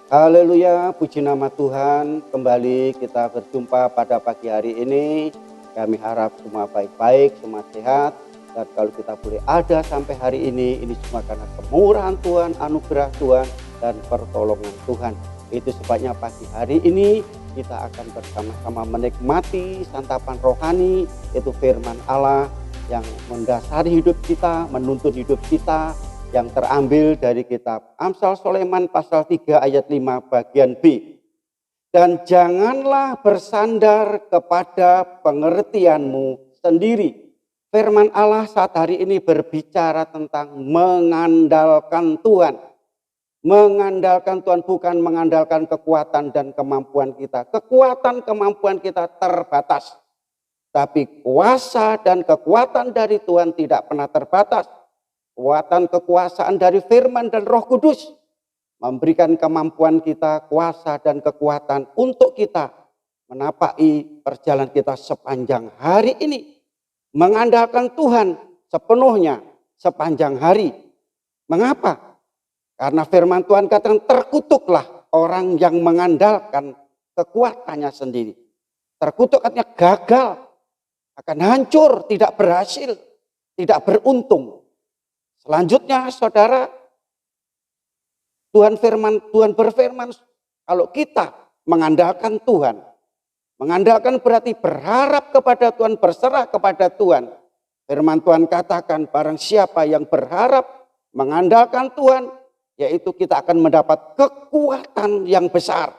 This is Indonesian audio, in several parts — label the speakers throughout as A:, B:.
A: Haleluya, puji nama Tuhan. Kembali kita berjumpa pada pagi hari ini. Kami harap semua baik-baik, semua sehat. Dan kalau kita boleh ada sampai hari ini semua karena kemurahan Tuhan, anugerah Tuhan, dan pertolongan Tuhan. Itu sebabnya pagi hari ini kita akan bersama-sama menikmati santapan rohani, yaitu firman Allah yang mendasari hidup kita, menuntun hidup kita, yang terambil dari kitab Amsal Sulaiman pasal 3 ayat 5 bagian B. Dan janganlah bersandar kepada pengertianmu sendiri. Firman Allah saat hari ini berbicara tentang mengandalkan Tuhan. Mengandalkan Tuhan bukan mengandalkan kekuatan dan kemampuan kita. Kekuatan kemampuan kita terbatas. Tapi kuasa dan kekuatan dari Tuhan tidak pernah terbatas. Kekuatan kekuasaan dari firman dan Roh Kudus memberikan kemampuan kita, kuasa dan kekuatan untuk kita menapaki perjalanan kita sepanjang hari ini. Mengandalkan Tuhan sepenuhnya sepanjang hari. Mengapa? Karena firman Tuhan katakan terkutuklah orang yang mengandalkan kekuatannya sendiri. Terkutuk artinya gagal, akan hancur, tidak berhasil, tidak beruntung. Selanjutnya saudara, Tuhan berfirman kalau kita mengandalkan Tuhan. Mengandalkan berarti berharap kepada Tuhan, berserah kepada Tuhan. Firman Tuhan katakan barang siapa yang berharap mengandalkan Tuhan, yaitu kita akan mendapat kekuatan yang besar.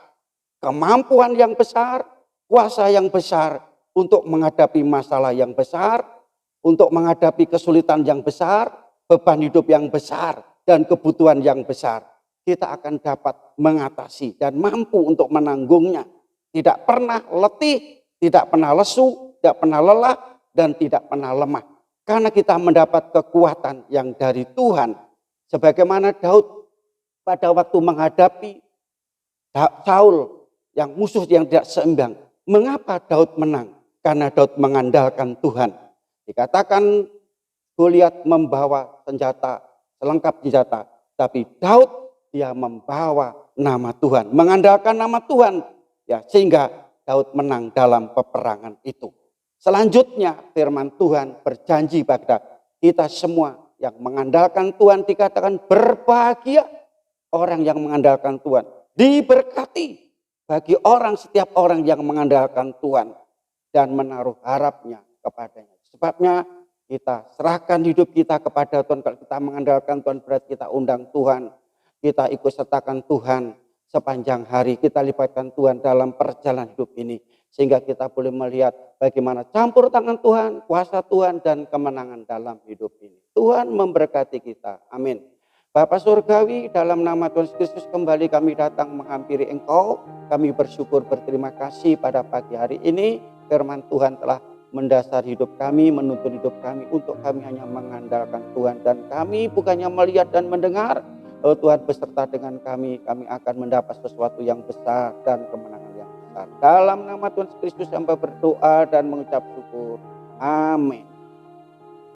A: Kemampuan yang besar, kuasa yang besar untuk menghadapi masalah yang besar, untuk menghadapi kesulitan yang besar, beban hidup yang besar dan kebutuhan yang besar. Kita akan dapat mengatasi dan mampu untuk menanggungnya. Tidak pernah letih, tidak pernah lesu, tidak pernah lelah, dan tidak pernah lemah. Karena kita mendapat kekuatan yang dari Tuhan. Sebagaimana Daud pada waktu menghadapi Saul yang musuh yang tidak seimbang. Mengapa Daud menang? Karena Daud mengandalkan Tuhan. Dikatakan Goliat membawa senjata, selengkap senjata. Tapi Daud dia membawa nama Tuhan. Mengandalkan nama Tuhan. Ya, sehingga Daud menang dalam peperangan itu. Selanjutnya firman Tuhan berjanji pada kita semua yang mengandalkan Tuhan dikatakan berbahagia. Orang yang mengandalkan Tuhan. Diberkati bagi setiap orang yang mengandalkan Tuhan. Dan menaruh harapnya kepadanya. Sebabnya kita serahkan hidup kita kepada Tuhan. Kalau kita mengandalkan Tuhan berarti kita undang Tuhan. Kita ikut sertakan Tuhan sepanjang hari. Kita libatkan Tuhan dalam perjalanan hidup ini. Sehingga kita boleh melihat bagaimana campur tangan Tuhan, kuasa Tuhan dan kemenangan dalam hidup ini. Tuhan memberkati kita. Amin. Bapa Surgawi, dalam nama Tuhan Yesus Kristus kembali kami datang menghampiri Engkau. Kami bersyukur berterima kasih pada pagi hari ini. Firman Tuhan telah mendasari hidup kami, menuntun hidup kami untuk kami hanya mengandalkan Tuhan. Dan kami bukannya melihat dan mendengar, Tuhan beserta dengan kami akan mendapat sesuatu yang besar dan kemenangan yang besar. Dalam nama Tuhan Yesus Kristus hamba berdoa dan mengucap syukur. Amin.